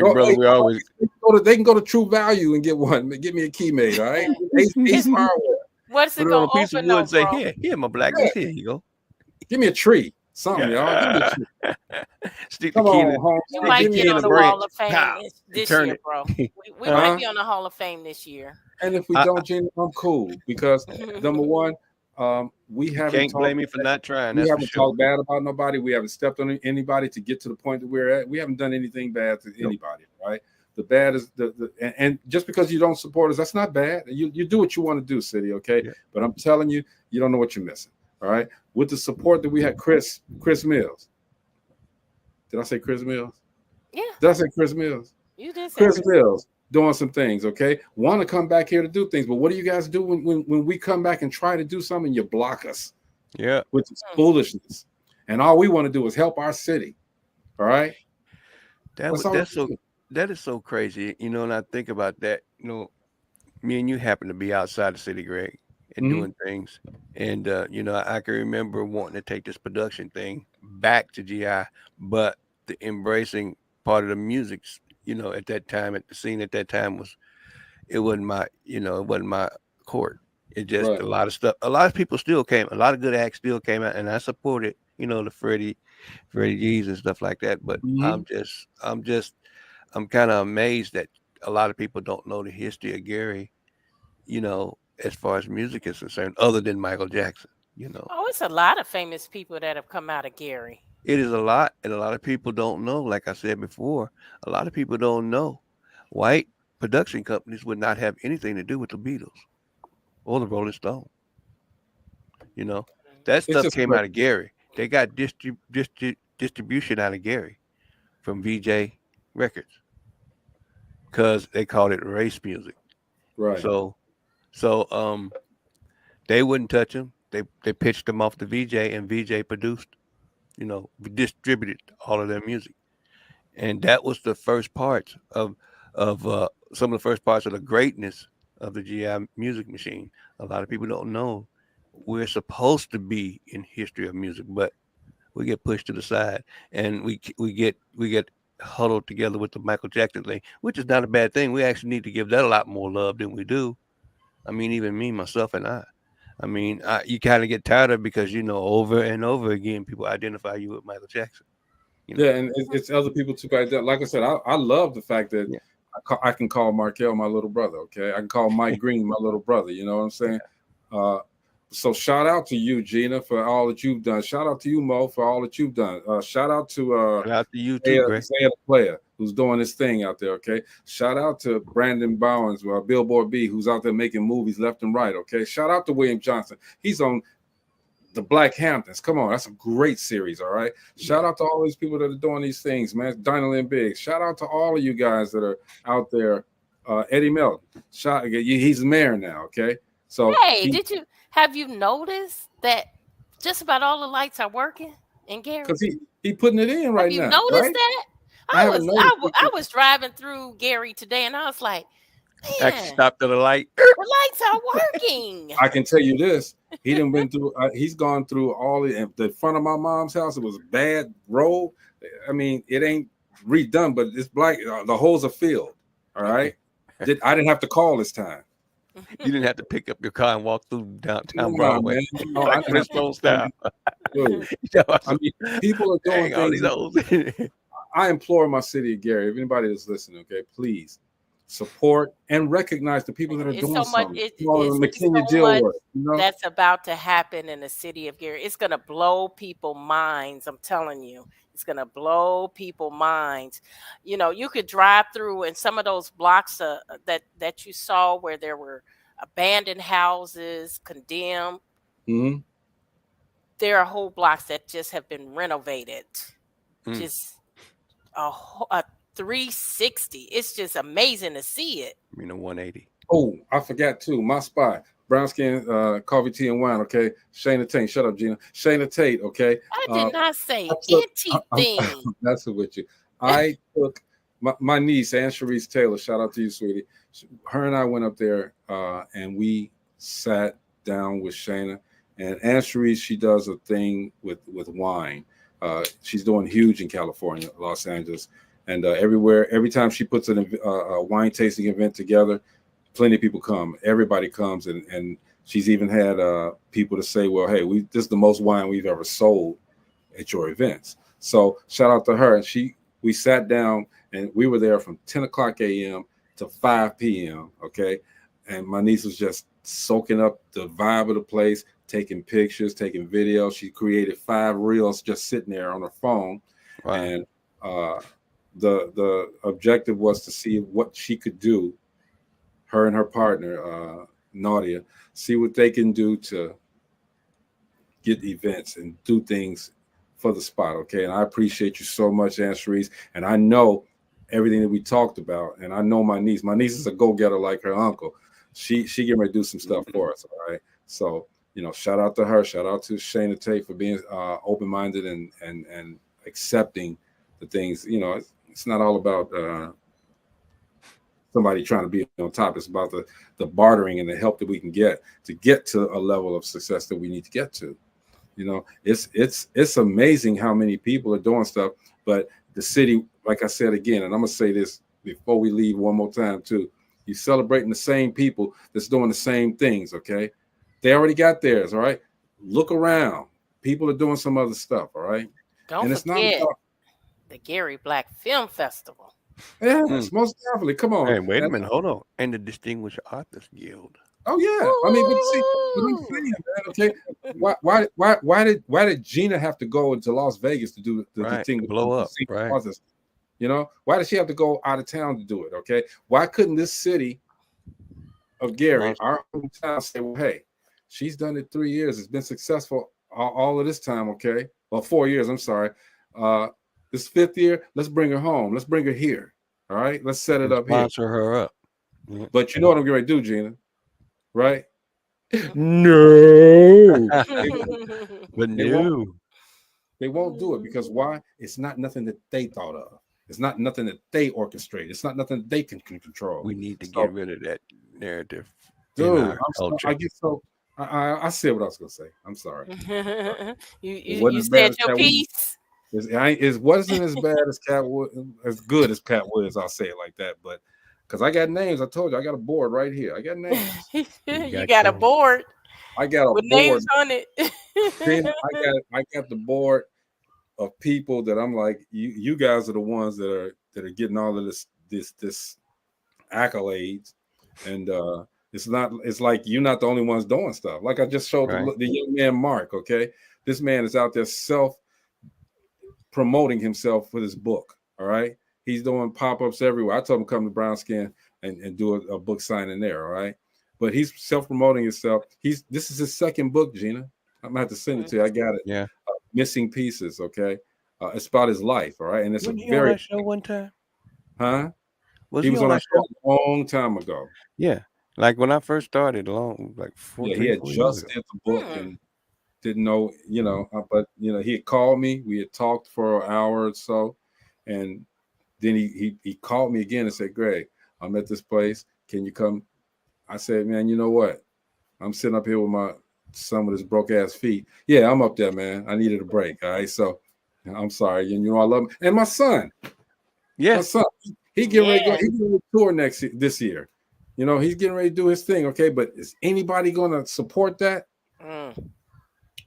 brother, we always they can go to True Value and get one. Get me a key made. All right. Ace Hardware. What's Put it it on a gonna piece of open wood though, and say, bro? here, my blackness, here you go. Give me a tree. Something, y'all. Give me a tree. Stick the Come key in on, Holmes. You stick the might key get in on the the Hall branch, of Fame pow, and this turn year, it. bro. We Huh? might be on the Hall of Fame this year. And if we I- don't, Gina, I'm cool because number one, we You haven't can't talked. blame me for not trying. We That's for haven't sure. talked bad about nobody. We haven't stepped on anybody to get to the point that we're at. We haven't done anything bad to anybody, right? The bad is and just because you don't support us, that's not bad. You do what you want to do, City, okay? Yeah. But I'm telling you, you don't know what you're missing. All right. With the support that we had, Chris Mills. Did I say Chris Mills? Yeah, Did I say Chris Mills? you did say Chris Mills doing some things, okay? Want to come back here to do things, but what do you guys do when we come back and try to do something? You block us. Yeah. Which is foolishness. And all we want to do is help our city. All right. That is so crazy. You know, and I think about that, you know, me and you happen to be outside the city, Greg, and doing things. And you know, I can remember wanting to take this production thing back to GI, but the embracing part of the music, you know, at that time, at the scene at that time it wasn't my court. It just Right. a lot of stuff. A lot of people still came. A lot of good acts still came out, and I supported, you know, the Freddie G's and stuff like that. But I'm kind of amazed that a lot of people don't know the history of Gary, you know, as far as music is concerned, other than Michael Jackson. You know, Oh, it's a lot of famous people that have come out of Gary. it is a lot, and a lot of people don't know. Like I said before, a lot of people don't know. White production companies would not have anything to do with the Beatles or the Rolling Stone. You know, that stuff came out of Gary. They got distribution out of Gary from VJ Records because they called it race music. Right. So they wouldn't touch them. They pitched them off to VJ, and VJ produced, you know, distributed all of their music, and that was the first parts of some of the first parts of the greatness of the GI music machine. A lot of people don't know we're supposed to be in history of music, but we get pushed to the side, and we get huddled together with the Michael Jackson thing, which is not a bad thing. We actually need to give that a lot more love than we do. I mean, even me, myself, and I. I mean, you kind of get tired of it because, you know, over and over again, people identify you with Michael Jackson. You know? Yeah, and it's other people too. Like I said, I love the fact that I can call Markel my little brother. Okay, I can call Mike Green my little brother. You know what I'm saying? So shout out to you, Gina, for all that you've done. Shout out to you, Mo, for all that you've done. Shout out to you too, Greg. Zaya the Player, who's doing this thing out there. Okay. Shout out to Brandon Bowens, Billboard B, who's out there making movies left and right. Okay. Shout out to William Johnson. He's on the Black Hamptons. Come on, that's a great series. All right. Shout out to all these people that are doing these things, man. Dinah Lynn Biggs. Shout out to all of you guys that are out there. Eddie Melton. He's the mayor now. Okay. So hey, have you noticed that just about all the lights are working in Gary? Because he putting it in right now. Have you noticed right? that? I was driving through Gary today, and I was like, man, actually stopped at a light. The lights are working. I can tell you this: he's gone through all the front of my mom's house. It was a bad road. I mean, it ain't redone, but it's black. The holes are filled. All right. I didn't have to call this time. You didn't have to pick up your car and walk through downtown No, Broadway. man. No, Like Flintstone style. Dude, I mean, people are doing things. I implore my city of Gary, if anybody that's listening, okay, please support and recognize the people that are doing something. That's about to happen in the city of Gary. It's going to blow people's minds. I'm telling you. It's going to blow people's minds. You know, you could drive through and some of those blocks that you saw where there were abandoned houses, condemned. Mm-hmm. There are whole blocks that just have been renovated. Just a 360. It's just amazing to see it. I mean, a 180. Oh, I forgot too. My spot. Brown skin, coffee, tea, and wine. Okay, Shayna Tate. Shut up, Gina. Shayna Tate. Okay. I did not say anything. That's with you. I took my niece, Ann Sharice Taylor. Shout out to you, sweetie. Her and I went up there, and we sat down with Shayna. And Ann Sharice, she does a thing with wine. She's doing huge in California, Los Angeles, and everywhere. Every time she puts a wine tasting event together, plenty of people come. Everybody comes, and she's even had people to say, well, hey, this is the most wine we've ever sold at your events. So shout out to her. And we sat down and we were there from 10 o'clock a.m. to 5 p.m. Okay. And my niece was just soaking up the vibe of the place, taking pictures, taking videos. She created 5 reels just sitting there on her phone. Wow. And the objective was to see what she could do, her and her partner, Nadia, see what they can do to get events and do things for the spot. Okay. And I appreciate you so much, Aunt Sharice. And I know everything that we talked about. And I know my niece is a go-getter like her uncle. She getting ready to do some stuff for us. All right. So, shout out to her. Shout out to Shayna Tate for being open-minded and accepting the things. It's not all about somebody trying to be on top. It's about the bartering and the help that we can get to a level of success that we need to get to. It's amazing how many people are doing stuff, but the city, like I said again, and I'm gonna say this before we leave one more time too. You're celebrating the same people that's doing the same things. Okay, they already got theirs. All right, look around. People are doing some other stuff. All right, don't forget the Gary Black Film Festival. Yeah, most definitely. Come on. Hey, wait a minute. Hold on. And the Distinguished Authors Guild. Oh yeah. I mean, but see, what I'm saying, man, okay. Why did Gina have to go into Las Vegas to do the Distinguished blow up? Right. Authors? Why did she have to go out of town to do it? Okay. Why couldn't this city of Gary, our hometown, say, well, hey, she's done it 3 years. It's been successful all of this time. Okay. Well, 4 years. I'm sorry. This 5th year, let's bring her home. Let's bring her here. All right. Let's set it up here. Sponsor her up. But you know what I'm going to do, Gina? Right? No. But no. They won't do it because why? It's not nothing that they thought of. It's not nothing that they orchestrate. It's not nothing they can control. We need to get rid of that narrative. Dude, I said what I was going to say. I'm sorry. you said your piece. It wasn't as bad as as good as Cat Williams. I'll say it like that, but because I got names, I told you I got a board right here. I got names. You got a board. I got a with board. Names on it. I got the board of people that I'm like, you guys are the ones that are getting all of this accolades, and it's like you're not the only ones doing stuff. Like I just showed the young man Mark. Okay, this man is out there promoting himself with his book. All right. He's doing pop-ups everywhere. I told him to come to Brown Skin and do a book signing there. All right. But he's self-promoting himself. This is his 2nd book, Gina. I'm gonna have to send it to you. I got it. Yeah. Missing Pieces. Okay. It's about his life. All right. And it's Wasn't he on that show one time? Huh? He was on a show a long time ago. Yeah. Like when I first started, like 4 he had just did the book and didn't know, but he had called me. We had talked for an hour or so, and then he called me again and said, Greg, I'm at this place. Can you come? I said, man, you know what? I'm sitting up here with my son with his broke ass feet. Yeah, I'm up there, man. I needed a break. All right. So I'm sorry. And I love him. And my son. Yeah. My son. He getting ready to go. He's going to tour this year. He's getting ready to do his thing. Okay. But is anybody going to support that?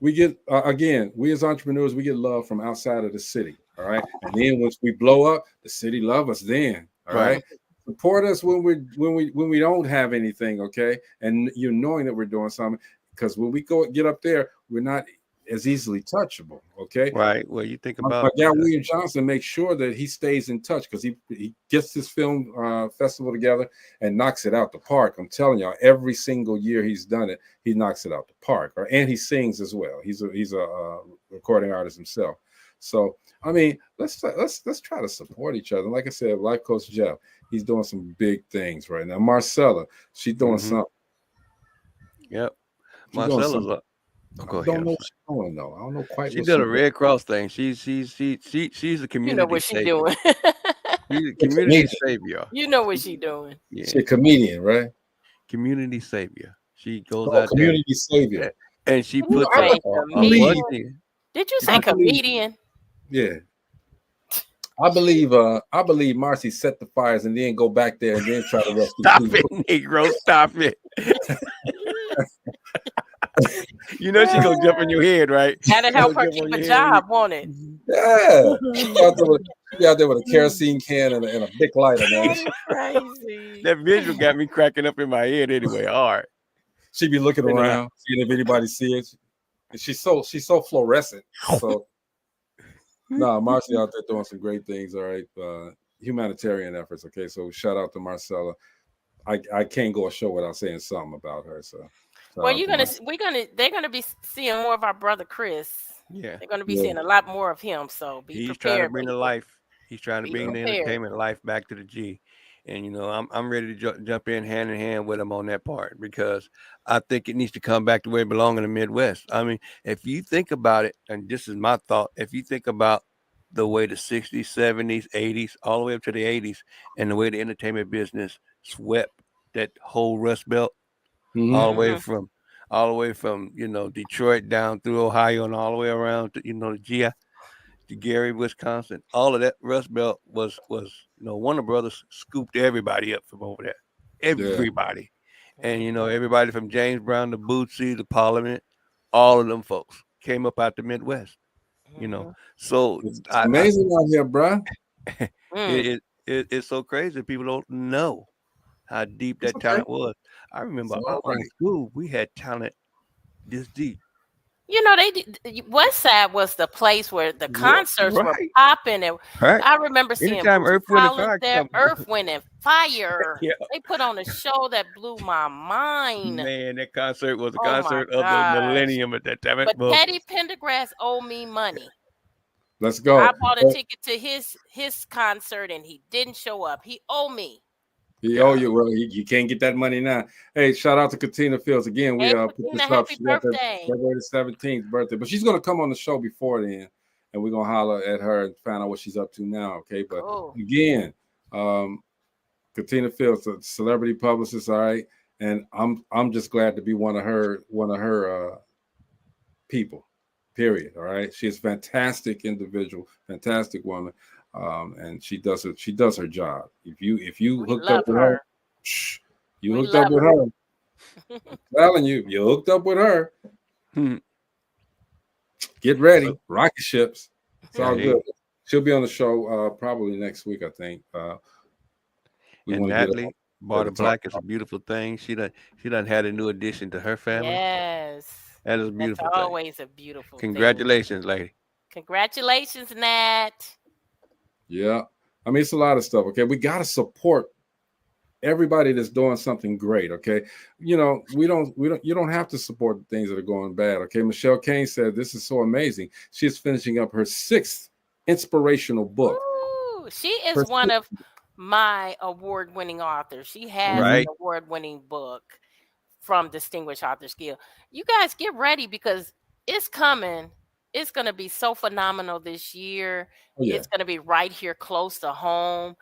We get, again, we as entrepreneurs, we get love from outside of the city. All right. And then once we blow up, the city love us then. All right. Support us when we don't have anything. Okay. And you're knowing that we're doing something, because when we get up there, we're not as easily touchable. Okay. Right. Well, you think about my guy William Johnson makes sure that he stays in touch, because he gets this film festival together and knocks it out the park. I'm telling y'all, every single year he's done it, he knocks it out the park. And he sings as well. He's a recording artist himself. So I mean, let's try to support each other. Like I said, Life Coach Jeff, he's doing some big things right now. Marcella, she's doing something. Yep. Marcella's up. I don't know what she's doing though. I don't know quite. She did a Red Cross thing. She's a community. You know what she's doing. She's a community savior. You know what she's doing. Yeah. She's a comedian, right? Community savior. She goes out community there, savior, and she puts Did you say comedian? Yeah. I believe Marcy set the fires and then go back there and then try to rescue Stop people. it, Negro. Stop it. You know she gonna jump in your head, right? That'll help her Jump on keep a your head. job, won't it? Yeah. She out there with a kerosene can and a big lighter, man. Crazy. That visual got me cracking up in my head anyway. All right. She be looking around, seeing if anybody sees it. And she's so fluorescent. So Marcy out there doing some great things. All right. Humanitarian efforts. Okay. So shout out to Marcella. I can't go a show without saying something about her. So well, they're gonna be seeing more of our brother Chris. Yeah. They're gonna be seeing a lot more of him. So be prepared. Trying to bring the life. He's trying to Be bring prepared. the entertainment life back to the G. And you know, I'm ready to jump in hand with him on that part, because I think it needs to come back the way it belongs in the Midwest. I mean, if you think about it, and this is my thought, if you think about the way the 60s, 70s, 80s, all the way up to the 80s, and the way the entertainment business swept that whole Rust Belt, all the way from Detroit down through Ohio and all the way around to to Gary, Wisconsin. All of that Rust Belt was Warner Brothers scooped everybody up from over there. Everybody. And everybody from James Brown to Bootsy to Parliament, all of them folks came up out the Midwest. So it's amazing out here, bro. It's so crazy. People don't know how deep that talent was. I remember all in school, we had talent this deep. West Side was the place where the concerts were popping, and I remember seeing Earth, Wind and Fire. They put on a show that blew my mind. Man, that concert was a concert of the millennium at that time. But Teddy Pendergrass owed me money. Let's go. I bought a ticket to his concert, and he didn't show up. He owed me. He owe you. Well, you can't get that money now. Hey, shout out to Katina Fields again. We put this up. Happy birthday. February 17th birthday, but she's gonna come on the show before then, and we're gonna holler at her and find out what she's up to now. Okay, but again, Katina Fields, a celebrity publicist. All right, and I'm just glad to be one of her people. Period. All right, she's a fantastic individual, fantastic woman. And she does her job. If you hooked up with her, you hooked up with her. I'm telling you, you hooked up with her. Get ready, rocket ships. It's all good. She'll be on the show probably next week, I think. And Natalie Barter Black is a beautiful thing. She done had a new addition to her family. Yes, that is a beautiful. That's always a beautiful. Congratulations, lady. Congratulations, Nat. Yeah, I mean, it's a lot of stuff. Okay, we got to support everybody that's doing something great. Okay, you don't have to support the things that are going bad. Okay, Michelle Kane said this is so amazing. She's finishing up her 6th inspirational book. Ooh, she is one of my award-winning authors. She has an award-winning book from Distinguished Authors Guild. You guys get ready, because it's coming. It's going to be so phenomenal this year. It's going to be right here close to home.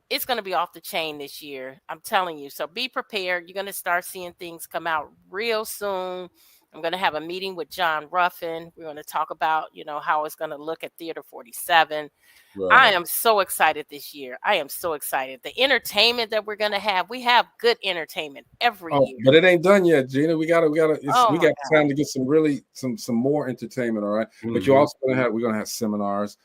It's going to be off the chain this year. I'm telling you. So be prepared. You're going to start seeing things come out real soon. I'm going to have a meeting with John Ruffin. We're going to talk about, how it's going to look at Theater 47. Right. I am so excited this year. I am so excited. The entertainment that we're going to have, we have good entertainment every year. But it ain't done yet, Gina. We got time to get some more entertainment. All right. Mm-hmm. But we're going to have seminars,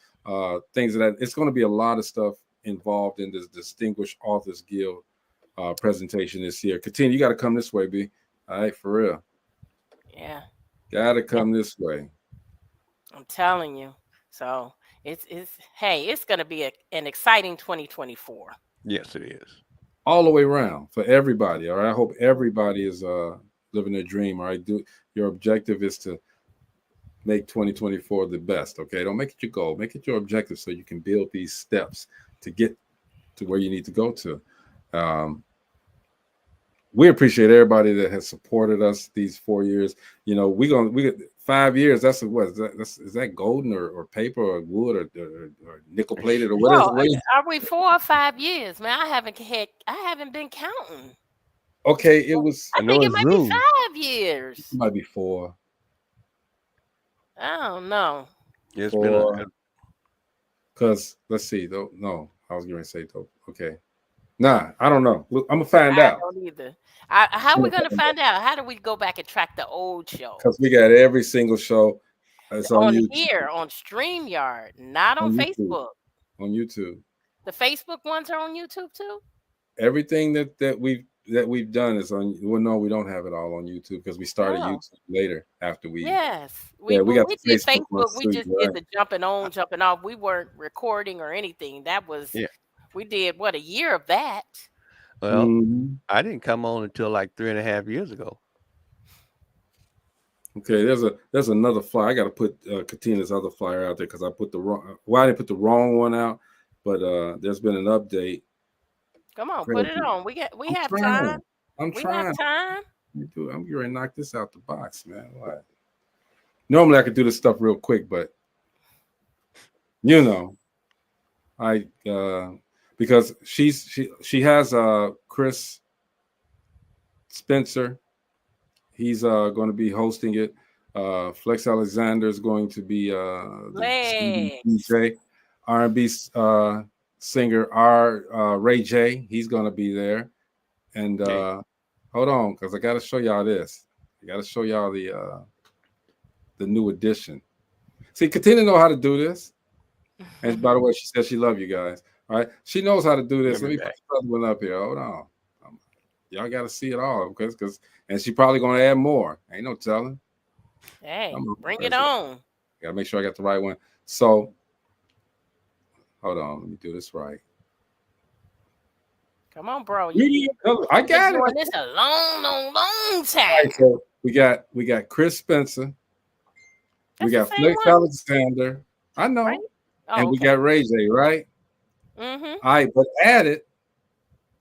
things that it's going to be a lot of stuff involved in this Distinguished Authors Guild presentation this year. Katina, you got to come this way, B. All right, for real. Yeah. Got to come this way. I'm telling you. So it's going to be an exciting 2024. Yes, it is. All the way around for everybody. All right. I hope everybody is living their dream. All right. Your objective is to make 2024 the best. Okay. Don't make it your goal. Make it your objective so you can build these steps to get to where you need to go to. We appreciate everybody that has supported us these 4 years. We got 5 years. That's what is that golden or paper or wood or nickel plated or whatever? Are we 4 or 5 years? Man, I haven't been counting. Okay, it was. I think it might be 5 years. It might be 4. I don't know. It's been Because let's see, though. No, I was going to say dope. Okay. Nah, I don't know. Look, I'm gonna find I out. don't either. How are we gonna find out? How do we go back and track the old show? Because we got every single show. It's on YouTube. Here on StreamYard, not on YouTube. Facebook. On YouTube. The Facebook ones are on YouTube too. Everything that we've done is on. Well, no, we don't have it all on YouTube because we started YouTube later after we. Yes, we got did Facebook. We just did the jumping on, jumping off. We weren't recording or anything. That was we did what, a year of that. Well, I didn't come on until like 3.5 years ago. Okay, there's another flyer. I got to put Katina's other flyer out there because I put the wrong. Well, I didn't put the wrong one out, but there's been an update. Come on, put it on. We have time. I'm trying. Have time. I'm getting ready to knock this out the box, man. What? Normally I could do this stuff real quick, but you know, because she has Chris Spencer. He's going to be hosting it. Flex Alexander is going to be the DJ. R&B singer Ray J. He's going to be there. And hold on, because I got to show y'all this. I got to show y'all the new edition. See, Katina know how to do this. And by the way, she says she love you guys. All right, she knows how to do this. Let me put the other one up here. Hold on. Y'all got to see it all, because and she probably gonna add more. Ain't no telling. Hey, bring it on. Gotta make sure I got the right one. So, hold on, let me do this right. Come on, bro. I got it. This a long time. Right, so we got Chris Spencer. We got Flex Alexander. I know, right? And we got Ray J. Right. All right, but add it.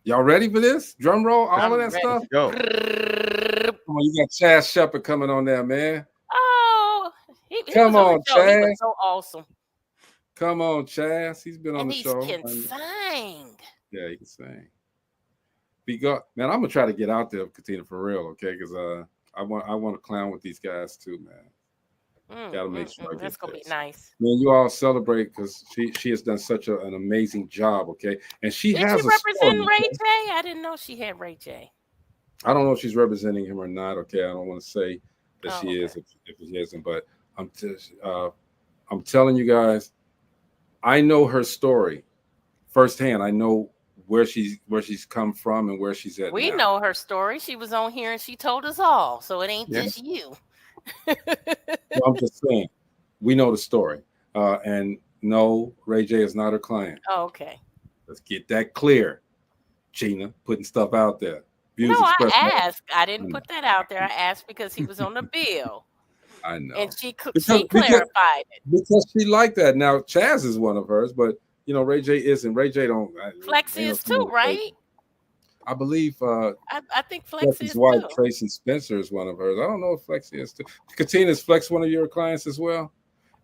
Y'all ready for this? Drum roll, all of that stuff? Go. Come on, you got Chaz Shepard coming on there, man. Oh, come on, Chaz. He was so awesome. Come on, Chaz. He's been on the show. He can sing. Yeah, he can sing. Man, I'm gonna try to get out there, Katina, for real, okay? Because I want to clown with these guys too, man. Gotta make sure. That's gonna be nice. Man, you all celebrate because she has done such an amazing job, okay? And she Did has she represent Ray J? I didn't know she had Ray J. I don't know if she's representing him or not. Okay, I don't want to say that she is if she isn't, but I'm telling you guys, I know her story firsthand. I know where she's come from and where she's at. We know her story. She was on here and she told us all, so it ain't just you. Well, I'm just saying, we know the story. And no, Ray J is not her client. Oh, okay. Let's get that clear. Gina, putting stuff out there. I asked. I didn't put that out there. I asked because he was on the bill. I know. And she clarified it. Because she liked that. Now, Chaz is one of hers, but, you know, Ray J isn't. Ray J don't. Flex is too, right? I believe I think Flex is wife, too. Tracy Spencer, is one of hers. I don't know if Flex is too. Katina, is Flex one of your clients as well?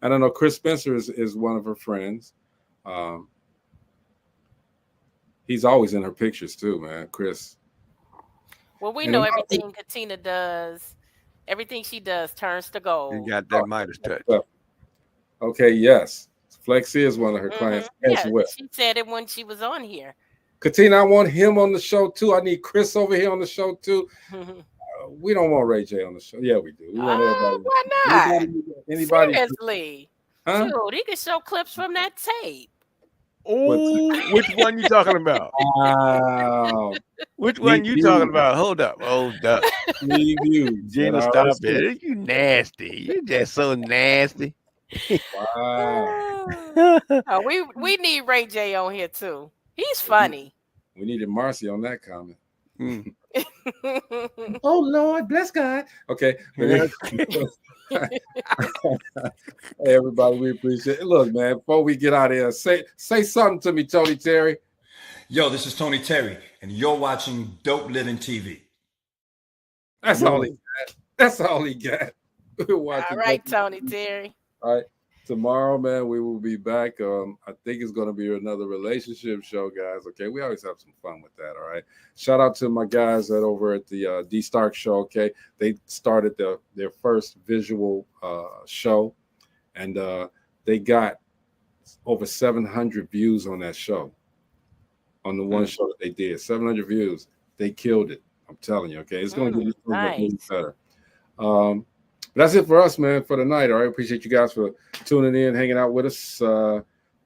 I don't know. Chris Spencer is one of her friends. He's always in her pictures too, man. Chris. Well, we know everything Katina does. Everything she does turns to gold. You got that Midas touch. Okay, yes. Flex is one of her clients as well. She said it when she was on here. Katina, I want him on the show too. I need Chris over here on the show too. We don't want Ray J on the show. Yeah, we do. We want everybody. Why not? Anybody? Seriously. Huh? Dude, he can show clips from that tape. Oh, which one you talking about? Wow. Which one you talking about? Hold up. Gina, stop it. You nasty. You just so nasty. Wow. We need Ray J on here too. He's funny. We needed Marcy on that comment. Oh Lord, bless God. Okay. Hey, everybody, we appreciate it. Look, man, before we get out of here, say something to me, Tony Terry. Yo, this is Tony Terry, and you're watching Dope Living TV. That's all he got. That's all he got. All right, Tony Terry. All right. Tomorrow, man, we will be back. I think it's going to be another relationship show, guys. Okay, we always have some fun with that. All right. Shout out to my guys over at the D Stark Show. Okay, they started their first visual show, and they got over 700 views on that show. On the one show that they did, 700 views. They killed it. I'm telling you. Okay, it's going to get even better. But that's it for us, man, for tonight. All right, appreciate you guys for tuning in, hanging out with us.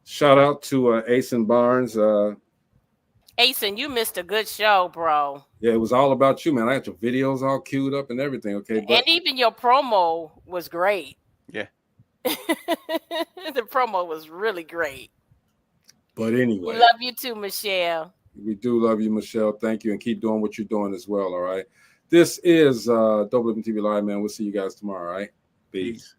Shout out to Aeson Barnes. Aeson, you missed a good show, bro. Yeah, it was all about you, man. I had your videos all queued up and everything. Okay, and even your promo was great. Yeah, the promo was really great. But anyway, we love you too, Michelle. We do love you, Michelle. Thank you, and keep doing what you're doing as well. All right. This is Dope Living TV Live, man. We'll see you guys tomorrow. All right. Peace.